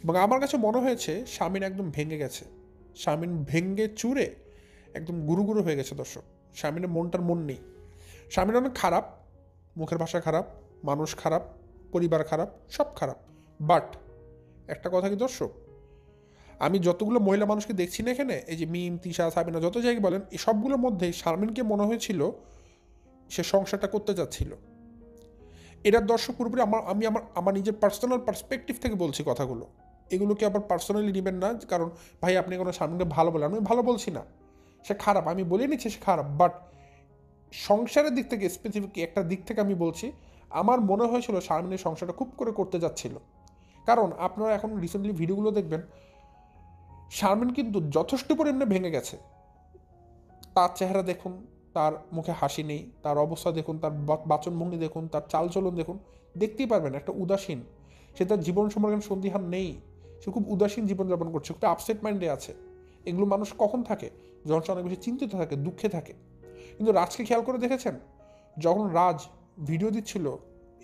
Speaker 1: এবং আমার কাছে মনে হয়েছে শারমিন একদম ভেঙে গেছে। শারমিন ভেঙে চুরে একদম গুরু গুরু হয়ে গেছে দর্শক। শারমিনের মনটার মন নেই। শারমিন অনেক খারাপ, মুখের ভাষা খারাপ, মানুষ খারাপ, পরিবার খারাপ, সব খারাপ। বাট একটা কথা কি দর্শক, আমি যতগুলো মহিলা মানুষকে দেখছি না এখানে, এই যে মিম, তিশা, সাবিনা, যত জায়গায় বলেন, এই সবগুলোর মধ্যে শারমিনকে মনে হয়েছিল সে সংসারটা করতে যাচ্ছিল। এটার দর্শক পুরোপুরি আমার নিজের পার্সোনাল পার্সপেক্টিভ থেকে বলছি কথাগুলো, এগুলোকে আবার পার্সোনালি নেবেন না, কারণ ভাই আপনি কোনো সামনে ভালো বলেন, আমি ভালো বলছি না, সে খারাপ, আমি বলে নিচ্ছি সে খারাপ। বাট সংসারের দিক থেকে স্পেসিফিক একটা দিক থেকে আমি বলছি, আমার মনে হয়েছিল শারমিনের সংসারটা খুব করে করতে যাচ্ছিল। কারণ আপনারা এখন রিসেন্টলি ভিডিওগুলো দেখবেন, শারমিন কিন্তু যথেষ্ট পরিমাণে ভেঙে গেছে। তার চেহারা দেখুন, তার মুখে হাসি নেই, তার অবস্থা দেখুন, তার বাচনভঙ্গি দেখুন, তার চালচলন দেখুন, দেখতেই পারবেন একটা উদাসীন। সে তার জীবন সম্পর্কে সন্দিহান নেই, সে খুব উদাসীন জীবনযাপন করছে, খুব আপসেট মাইন্ডে আছে। এগুলো মানুষ কখন থাকে? যখন সে অনেক বেশি চিন্তিত থাকে, দুঃখে থাকে। কিন্তু রাজকে খেয়াল করে দেখেছেন, যখন রাজ ভিডিও দিচ্ছিল,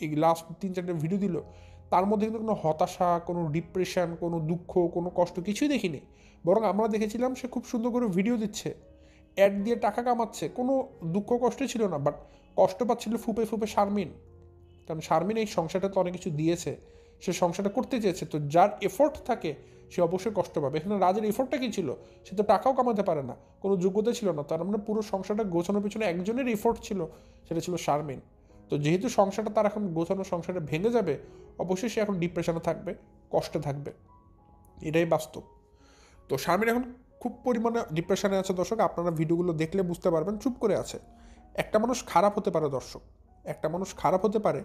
Speaker 1: এই লাস্ট 3-4টা ভিডিও দিল, তার মধ্যে কিন্তু কোনো হতাশা, কোনো ডিপ্রেশন, কোনো দুঃখ, কোনো কষ্ট কিছুই দেখিনি। বরং আমরা দেখেছিলাম সে খুব সুন্দর করে ভিডিও দিচ্ছে, অ্যাড দিয়ে টাকা কামাচ্ছে, কোনো দুঃখ কষ্টই ছিল না। বাট কষ্ট পাচ্ছিল ফুপে ফুপে শারমিন, কারণ শারমিন এই সংসারটা তো অনেক কিছু দিয়েছে, সে সংসারটা করতে চেয়েছে। তো যার এফোর্ট থাকে সে অবশ্যই কষ্ট পাবে। এখানে রাজের এফোর্টটা কী ছিল? সে তো টাকাও কামাতে পারে না, কোনো যোগ্যতা ছিল না, তার মানে পুরো সংসারটা গোছানোর পিছনে একজনের এফোর্ট ছিল, সেটা ছিল শারমিন। তো যেহেতু সংসারটা তার এখন গোছানো, সংসারটা ভেঙে যাবে, অবশ্যই সে এখন ডিপ্রেশনে থাকবে, কষ্টে থাকবে, এটাই বাস্তব। তো শারমিন এখন খুব পরিমাণে ডিপ্রেশনে আছে দর্শক। আপনারা ভিডিওগুলো দেখলে বুঝতে পারবেন, চুপ করে আছে। একটা মানুষ খারাপ হতে পারে দর্শক, একটা মানুষ খারাপ হতে পারে,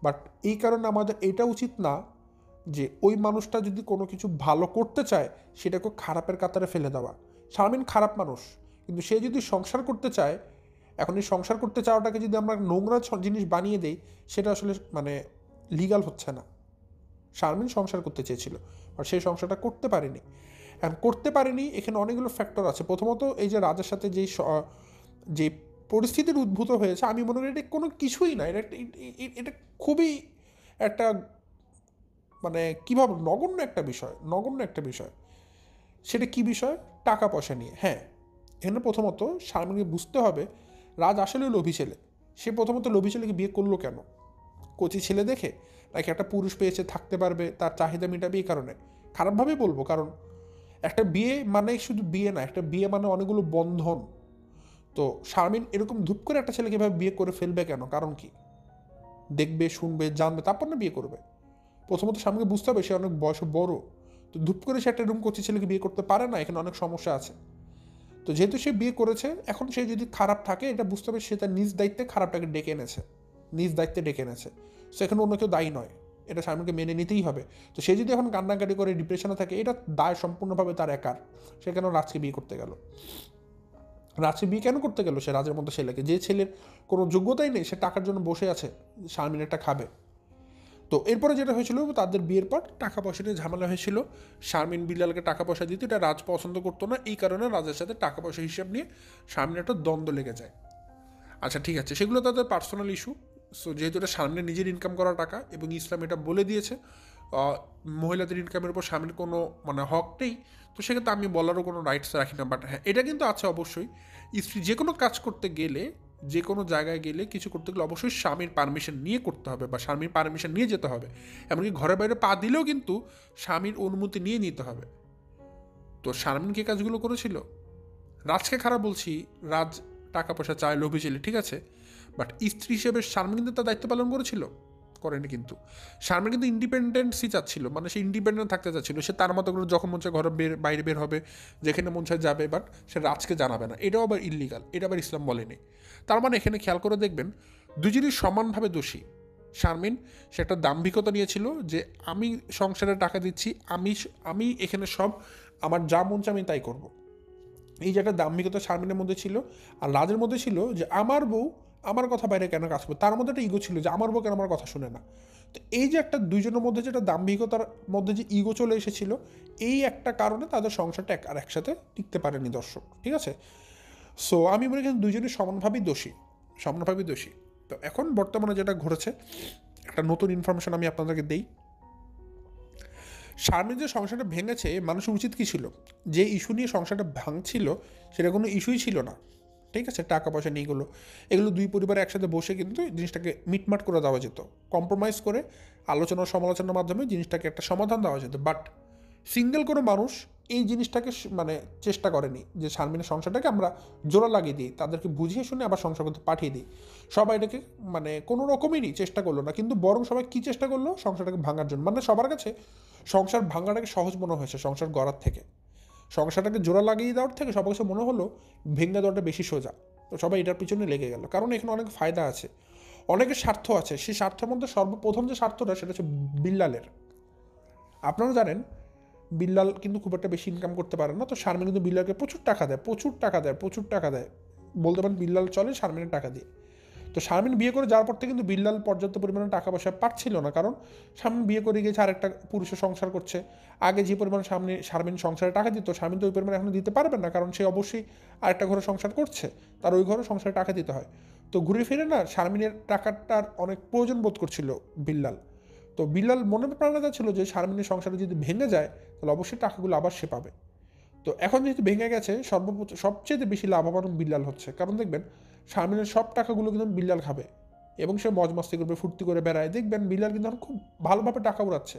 Speaker 1: বাট এই কারণে আমাদের এটা উচিত না যে ওই মানুষটা যদি কোনো কিছু ভালো করতে চায় সেটাকে খারাপের কাতারে ফেলে দেওয়া। শারমিন খারাপ মানুষ, কিন্তু সে যদি সংসার করতে চায়, এখন এই সংসার করতে চাওয়াটাকে যদি আমরা নোংরা জিনিস বানিয়ে দেই, সেটা আসলে মানে লিগাল হচ্ছে না। শারমিন সংসার করতে চেয়েছিল, আর সেই সংসারটা করতে পারেনি। এখন করতে পারেনি, এখানে অনেকগুলো ফ্যাক্টর আছে। প্রথমত এই যে রাজার সাথে যে পরিস্থিতির উদ্ভূত হয়েছে, আমি মনে করি এটা কোনো কিছুই না, এটা খুবই একটা মানে কীভাবে নগণ্য একটা বিষয়, নগণ্য একটা বিষয়। সেটা কি বিষয়? টাকা পয়সা নিয়ে। হ্যাঁ, এখানে প্রথমত শারমিনকে বুঝতে হবে রাজ আসলে লোভী ছেলে। সে প্রথমত লোভী ছেলেকে বিয়ে করলো কেন? কচি ছেলে দেখে, নাকি একটা পুরুষ পেয়েছে, থাকতে পারবে, তার চাহিদা মেটাবে এই কারণে? খারাপভাবেই বলবো, কারণ একটা বিয়ে মানে শুধু বিয়ে না, একটা বিয়ে মানে অনেকগুলো বন্ধন। তো শারমিন এরকম ধূপ করে একটা ছেলেকে এভাবে বিয়ে করে ফেলবে কেন? কারণ কি? দেখবে, শুনবে, জানবে, তারপর না বিয়ে করবে। প্রথমত স্বামীকে বুঝতে হবে সে অনেক বয়স বড়। তো ধূপ করে সে একটা এরকম কচি ছেলেকে বিয়ে করতে পারে না, এখানে অনেক সমস্যা আছে। তো যেহেতু সে বিয়ে করেছে, এখন সে যদি খারাপ থাকে এটা বুঝতে হবে সে তার নিজ দায়িত্বে খারাপটাকে ডেকে এনেছে, নিজ দায়িত্বে ডেকে এনেছে। সেখানে অন্য কেউ দায়ী নয়, এটা স্বামীকে মেনে নিতেই হবে। তো সে যদি এখন কান্নাকাটি করে ডিপ্রেশনে থাকে, এটা দায় সম্পূর্ণভাবে তার একার। সে কেন রাজকে বিয়ে করতে গেল? রাজকে বিয়ে কেন করতে গেল? সে রাজের মতো ছেলেকে, যে ছেলের কোনো যোগ্যতাই নেই, সে টাকার জন্য বসে আছে, শারমিনেরটা খাবে। তো এরপরে যেটা হয়েছিল, তাদের বিয়ের পর টাকা পয়সা নিয়ে ঝামেলা হয়েছিল। শারমিন বিল্লালকে টাকা পয়সা দিত, এটা রাজ পছন্দ করতো না, এই কারণে রাজের সাথে টাকা পয়সা হিসাব নিয়ে শারমিনের একটা দ্বন্দ্ব লেগে যায়। আচ্ছা ঠিক আছে, সেগুলো তাদের পার্সোনাল ইস্যু। সো যেহেতু এটা শারমিনের নিজের ইনকাম করা টাকা, এবং ইসলাম এটা বলে দিয়েছে মহিলাদের ইনকামের উপর স্বামীর কোনো মানে হক নেই, তো সেক্ষেত্রে আমি বলারও কোনো রাইটস রাখি না। বাট হ্যাঁ, এটা কিন্তু আছে অবশ্যই, স্ত্রী যে কোনো কাজ করতে গেলে, যে কোনো জায়গায় গেলে, কিছু করতে গেলে অবশ্যই স্বামীর পারমিশন নিয়ে করতে হবে, বা স্বামীর পারমিশন নিয়ে যেতে হবে। এমনকি ঘরের বাইরে পা দিলেও কিন্তু স্বামীর অনুমতি নিয়ে নিতে হবে। তো শারমিন কি কাজগুলো করেছিল? রাজকে খারাপ বলছি, রাজ টাকা পয়সা চায়, লোভী ছিল, ঠিক আছে, বাট স্ত্রী হিসেবে শারমিন কিন্তু তার দায়িত্ব পালন করেছিল? করেনি কিন্তু। শারমিন কিন্তু ইন্ডিপেন্ডেন্সই চাচ্ছিল, মানে সে ইন্ডিপেন্ডেন্ট থাকতে চাচ্ছিল, সে তার মতো করে যখন মন চায় ঘরে বাইরে বের হবে, যেখানে মন চায় যাবে, বাট সে রাজকে জানাবে না। এটাও আবার ইল্লিগাল, এটা আবার ইসলাম বলেনি। তার মানে এখানে খেয়াল করে দেখবেন দুজনই সমানভাবে দোষী। শারমিন সে একটা দাম্ভিকতা নিয়েছিল যে আমি সংসারে টাকা দিচ্ছি, আমি এখানে সব আমার যা মন চায় আমি তাই করবো, এই যে একটা দাম্ভিকতা শারমিনের মধ্যে ছিল। আর রাজের মধ্যে ছিল যে আমার বউ আমার কথা বাইরে কেন কাজ করবে, তার মধ্যে একটা ইগো ছিল যে আমার বউ কেন আমার কথা শুনে না। তো এই যে একটা দুইজনের মধ্যে যেটা দাম্ভিকতার মধ্যে যে ইগো চলে এসেছিল, এই একটা কারণে তাদের সংসারটা আর একসাথে টিকতে পারেনি দর্শক, ঠিক আছে। সো আমি মনে করি দুইজনই সমানভাবেই দোষী, সমানভাবেই দোষী। তো এখন বর্তমানে যেটা ঘটেছে, একটা নতুন ইনফরমেশন আমি আপনাদেরকে দিই। শারমিন যে সংসারটা ভেঙেছে, মানুষের উচিত কী ছিল? যে ইস্যু নিয়ে সংসারটা ভাঙছিল সেটা কোনো ইস্যুই ছিল না, ঠিক আছে, টাকা পয়সা নিয়ে এগুলো দুই পরিবার একসাথে বসে কিন্তু জিনিসটাকে মিটমাট করে দেওয়া যেত, কম্প্রোমাইজ করে আলোচনা সমালোচনার মাধ্যমে জিনিসটাকে একটা সমাধান দেওয়া যেত। বাট সিঙ্গেল কোনো মানুষ এই জিনিসটাকে মানে চেষ্টা করেনি যে শারমিনের সংসারটাকে আমরা জোড়া লাগিয়ে দিই, তাদেরকে বুঝিয়ে শুনে আবার সংসার করতে পাঠিয়ে দিই। সবাই এটাকে মানে কোনো রকমেরই চেষ্টা করলো না, কিন্তু বরং সবাই কী চেষ্টা করলো? সংসারটাকে ভাঙার জন্য। মানে সবার কাছে সংসার ভাঙাটাকে সহজ মনে হয়েছে সংসার গড়ার থেকে, সংসারটাকে জোড়া লাগিয়ে দেওয়ার থেকে সবার কাছে মনে হলো ভেঙে দেওয়াটা বেশি সোজা। তো সবাই এটার পিছনে লেগে গেল, কারণ এখানে অনেক ফায়দা আছে, অনেকের স্বার্থ আছে। সেই স্বার্থের মধ্যে সর্বপ্রথম যে স্বার্থটা সেটা হচ্ছে বিল্লালের। আপনারা জানেন বিল্লাল কিন্তু খুব একটা বেশি ইনকাম করতে পারে না, তো শারমিন কিন্তু বিল্লালকে প্রচুর টাকা দেয়, প্রচুর টাকা দেয়, প্রচুর টাকা দেয়। বলতে পারেন বিল্লাল চলে শারমিনের টাকা দিয়ে। তো শারমিন বিয়ে করে যাওয়ার পর থেকে কিন্তু বিল্লাল পর্যাপ্ত পরিমাণে টাকা পয়সা পাচ্ছিল না, কারণ শারমিন বিয়ে করে গিয়েছে আরেকটা পুরুষের সংসার করছে। আগে যে পরিমাণ শারমিন সংসারে টাকা দিত, শারমিন তো ওই পরিমাণে এখন দিতে পারবে না, কারণ সে অবশ্যই আরেকটা ঘরে সংসার করছে, তার ওই ঘরে সংসারে টাকা দিতে হয়। তো ঘুরে ফিরে না শারমিনের টাকাটার অনেক প্রয়োজন বোধ করছিল বিল্লাল। তো বিল্লাল মনে প্রাণে যাচ্ছিল যে শারমিনের সংসারে যদি ভেঙে যায় তাহলে অবশ্যই টাকাগুলো আবার সে পাবে। তো এখন যেহেতু ভেঙে গেছে, সবচেয়ে বেশি লাভবান বিল্লাল হচ্ছে, কারণ দেখবেন শারমিনের সব টাকাগুলো কিন্তু বিল্লাল খাবে এবং সে মজ মাস্তি করবে, ফুর্তি করে বেড়ায়। দেখবেন বিল্লাল কিন্তু খুব ভালোভাবে টাকা উড়াচ্ছে।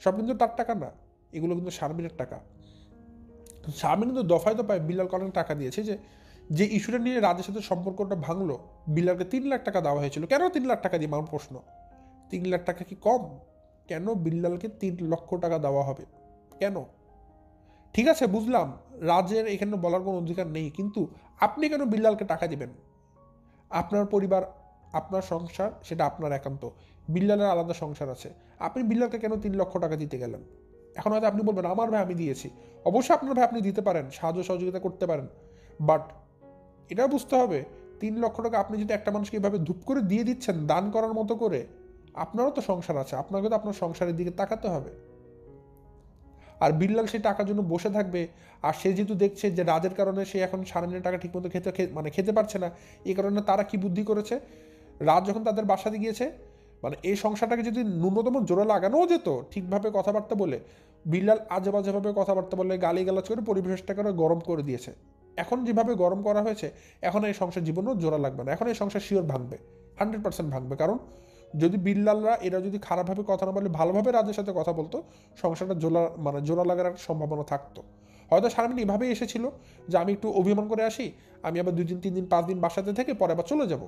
Speaker 1: সব কিন্তু তার টাকা না, এগুলো কিন্তু শারমিনের টাকা। শারমিন কিন্তু দফায় দফায় বিল্লালকে অনেক টাকা দিয়েছে। যে ইস্যুটা নিয়ে রাজের সাথে সম্পর্কটা ভাঙলো, বিল্লালকে 3 লাখ টাকা দেওয়া হয়েছিল। কেন 3 লাখ টাকা দিয়ে? আমার প্রশ্ন, 3 লাখ টাকা কি কম? কেন বিল্লালকে 3 লক্ষ টাকা দেওয়া হবে? কেন? ঠিক আছে, বুঝলাম রাজের এখানে বলার কোনো অধিকার নেই, কিন্তু আপনি কেন বিল্লালকে টাকা দিবেন? আপনার পরিবার, আপনার সংসার, সেটা আপনার একান্ত। বিল্লালের আলাদা সংসার আছে, আপনি বিল্লালকে কেন 3 লক্ষ টাকা দিতে গেলেন? এখন হয়তো আপনি বলবেন আমার ভাই আমি দিয়েছি, অবশ্যই আপনার ভাই আপনি দিতে পারেন, সাহায্য সহযোগিতা করতে পারেন, বাট এটা বুঝতে হবে 3 লক্ষ টাকা আপনি যদি একটা মানুষকে এভাবে ধূপ করে দিয়ে দিচ্ছেন দান করার মতো করে, আপনারও তো সংসার আছে, আপনাকে তো আপনার সংসারের দিকে তাকাতে হবে। আর বিল্লাল সেই টাকার জন্য বসে থাকবে, আর সে যেহেতু দেখছে যে রাজের কারণে সে এখন শারমিনের টাকা ঠিকমতো খেতে পারছে না, এই কারণে তারা কি বুদ্ধি করেছে, রাজ যখন তাদের বাসাতে গিয়েছে, মানে এই সংসারটাকে যদি ন্যূনতম জোরে লাগানোও যেত ঠিকভাবে কথাবার্তা বলে, বিল্লাল আজে বাজেভাবে কথাবার্তা বলে গালিগালাজ করে পরিবেশটাকে গরম করে দিয়েছে। এখন যেভাবে গরম করা হয়েছে, এখন এই সংসার জীবনেও জোড়া লাগবে না, এখন এই সংসার শিওর ভাঙবে, 100% ভাঙবে। কারণ যদি বিল্লালরা এরা যদি খারাপভাবে কথা না বলে ভালোভাবে রাজের সাথে কথা বলতো, সংসারটা জোড়া লাগার একটা সম্ভাবনা থাকতো। হয়তো শারমিন এভাবেই এসেছিল যে আমি একটু অভিমান করে আসি, আমি আবার 2 দিন 3 দিন 5 দিন বাসাতে থেকে পরে আবার চলে যাব,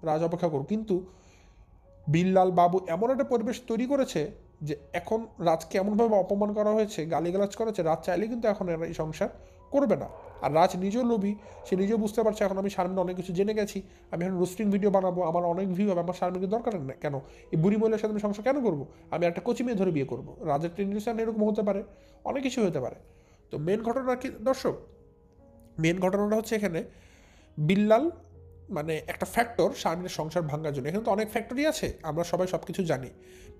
Speaker 1: রাজ অপেক্ষা করুক। কিন্তু বিল্লাল বাবু এমন একটা পরিবেশ তৈরি করেছে যে এখন রাজকে এমনভাবে অপমান করা হয়েছে, গালিগালাজ করেছে, রাজ চাইলে কিন্তু এখন এই সংসার করবে না। আর রাজ নিজেও লোভী, সে নিজেও বুঝতে পারছে এখন আমি শারমিন অনেক কিছু জেনে গেছি, আমি এখন রোস্টিং ভিডিও বানাবো, আমার অনেক ভিউ হবে, আমার শারমিনকে দরকার না কেন, এই বুড়ি মহিলার সাথে আমি সংসার কেন করবো, আমি একটা কচি মেয়ে ধরে বিয়ে করবো। রাজের টেন্ডেন্সি এরকম হতে পারে, অনেক কিছু হতে পারে। তো মেন ঘটনা কি দর্শক, মেন ঘটনাটা হচ্ছে এখানে বিল্লাল মানে একটা ফ্যাক্টর শারমিনের সংসার ভাঙার জন্য। এখানে তো অনেক ফ্যাক্টরই আছে, আমরা সবাই সব কিছু জানি,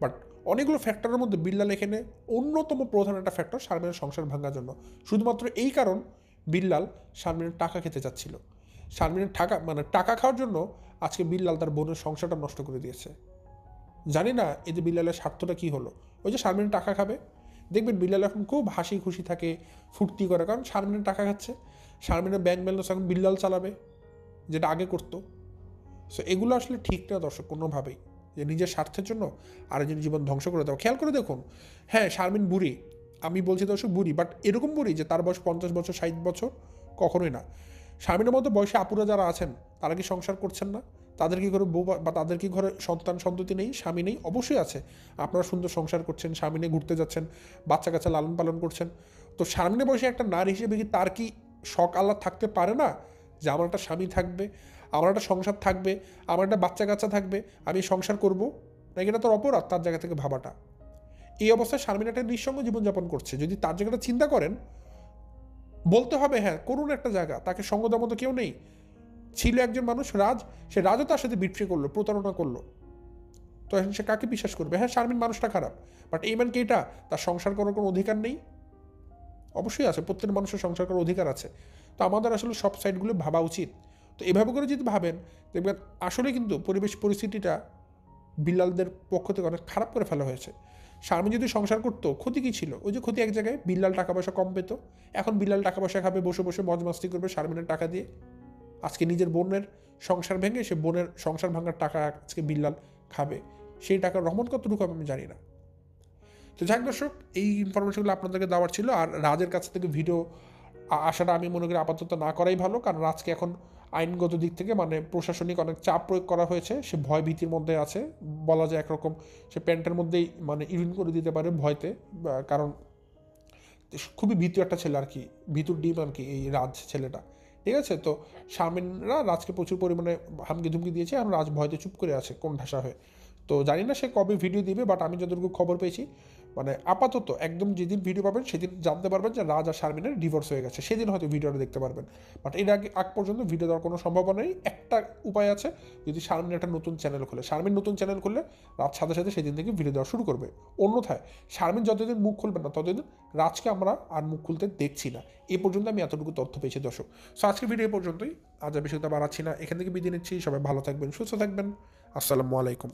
Speaker 1: বাট অনেকগুলো ফ্যাক্টরের মধ্যে বিল্লাল এখানে অন্যতম প্রধান একটা ফ্যাক্টর শারমিনের সংসার ভাঙার জন্য। শুধুমাত্র এই কারণ বিল্লাল শারমিনের টাকা খেতে চাচ্ছিল, শারমিনের টাকা খাওয়ার জন্য আজকে বিল্লাল তার বোনের সংসারটা নষ্ট করে দিয়েছে। জানি না এতে বিল্লালের স্বার্থটা কী হলো। ওই যে শারমিনের টাকা খাবে, দেখবেন বিল্লাল এখন খুব হাসি খুশি থাকে, ফুর্তি করে, কারণ শারমিনের টাকা খাচ্ছে। শারমিনের ব্যাংক ব্যালেন্স এখন বিল্লাল চালাবে, যেটা আগে করতো। সো এগুলো আসলে ঠিক না দর্শক, কোনোভাবেই, যে নিজের স্বার্থের জন্য আরেকজনের জীবন ধ্বংস করে দেওয়া। খেয়াল করে দেখুন, হ্যাঁ শারমিন বুড়ি, আমি বলছি দর্শক বুড়ি, বাট এরকম বুড়ি যে তার বয়স 50 বছর 60 বছর, কখনোই না। শারমিনের মতো বয়সে আপুরা যারা আছেন তারা কি সংসার করছেন না? তাদের কি ঘরে বউ বা তাদের কি ঘরে সন্ততি নেই, স্বামী নেই? অবশ্যই আছে। আপনারা সুন্দর সংসার করছেন, স্বামী নিয়ে ঘুরতে যাচ্ছেন, বাচ্চা কাচ্চা লালন পালন করছেন। তো শারমিনের বয়সে একটা নারী হিসেবে কি তার কি শখ আহ্লাদ থাকতে পারে না যে আমার একটা স্বামী থাকবে, আমার একটা সংসার থাকবে, আমার একটা বাচ্চা কাচ্চা থাকবে, আমি সংসার করব? নাকি এটা তোর অপরাধ তার জায়গা থেকে ভাবাটা? এই অবস্থায় শারমিন একটা নিঃসঙ্গ জীবনযাপন করছে। যদি তার জায়গাটা চিন্তা করেন, বলতে হবে হ্যাঁ করুন একটা জায়গা, তাকে সঙ্গ দেওয়ার মতো কেউ নেই। ছিল একজন মানুষ রাজ, সে রাজও তার সাথে বিট্রে করলো, প্রতারণা করলো, তো এখন সে কাকে বিশ্বাস করবে? হ্যাঁ শারমিন মানুষটা খারাপ, বাট এই মান কি এটা তার সংসার করার কোনো অধিকার নেই? অবশ্যই আছে, প্রত্যেক মানুষের সংসার করার অধিকার আছে। তো আমাদের আসলে সব সাইডগুলো ভাবা উচিত। তো এভাবে করে যদি ভাবেন, দেখবেন আসলে কিন্তু পরিবেশ পরিস্থিতিটা বিল্লালদের পক্ষ থেকে অনেক খারাপ করে ফেলা হয়েছে। শারমিন যদি সংসার করতো, ক্ষতি কী ছিল? ওই যে ক্ষতি এক জায়গায়, বিল্লাল টাকা পয়সা কম পেত, এখন বিল্লাল টাকা পয়সা খাবে, বসে বসে মজ মাস্তি করবে শারমিনের টাকা দিয়ে। আজকে নিজের বোনের সংসার ভেঙে সে বোনের সংসার ভাঙার টাকা আজকে বিল্লাল খাবে, সেই টাকার রহমত কতটুকু আমি জানি না। তো যাক দর্শক, এই ইনফরমেশনগুলো আপনাদেরকে দেওয়ার ছিল। আর রাজের কাছ থেকে ভিডিও আসাটা আমি মনে করি আপাতত না করাই ভালো, কারণ রাজকে এখন আইনগত দিক থেকে প্রশাসনিক অনেক চাপ প্রয়োগ করা হয়েছে, সে ভয় ভীতির মধ্যে আছে, বলা যায় একরকম সে প্যান্টের মধ্যেই ইউরিন করে দিতে পারে ভয়তে, কারণ খুবই ভীতু একটা ছেলে আর কি, ভীতুর ডিম আর কি এই রাজ ছেলেটা। ঠিক আছে, তো শারমিনরা রাজকে প্রচুর পরিমাণে হামকি ধুমকি দিয়েছে, আর রাজ ভয়তে চুপ করে আছে কোন ঢাসা হয়ে। তো জানি না সে কবে ভিডিও দিবে, বাট আমি যতটুকু খবর পেয়েছি মানে আপাতত একদম যেদিন ভিডিও পাবেন সেদিন জানতে পারবেন যে রাজ আর শারমিনের ডিভোর্স হয়ে গেছে, সেদিন হয়তো ভিডিওটা দেখতে পারবেন। বাট এর আগ পর্যন্ত ভিডিও দেওয়ার কোনো সম্ভাবনা নেই। একটা উপায় আছে, যদি শারমিন একটা নতুন চ্যানেল খোলে, শারমিন নতুন চ্যানেল খুললে রাজ সাথে সাথে সেদিন থেকে ভিডিও দেওয়া শুরু করবে। অন্যথায় শারমিন যতদিন মুখ খুলবে না ততদিন রাজকে আমরা আর মুখ খুলতে দেখছি না। এ পর্যন্ত আমি এতটুকু তথ্য পেয়েছি দর্শক। সো আজকের ভিডিও পর্যন্তই, আজ আর বিষয়টা বাড়াচ্ছি না, এখান থেকে বিদায় নিচ্ছি। সবাই ভালো থাকবেন, সুস্থ থাকবেন। আসসালামু আলাইকুম।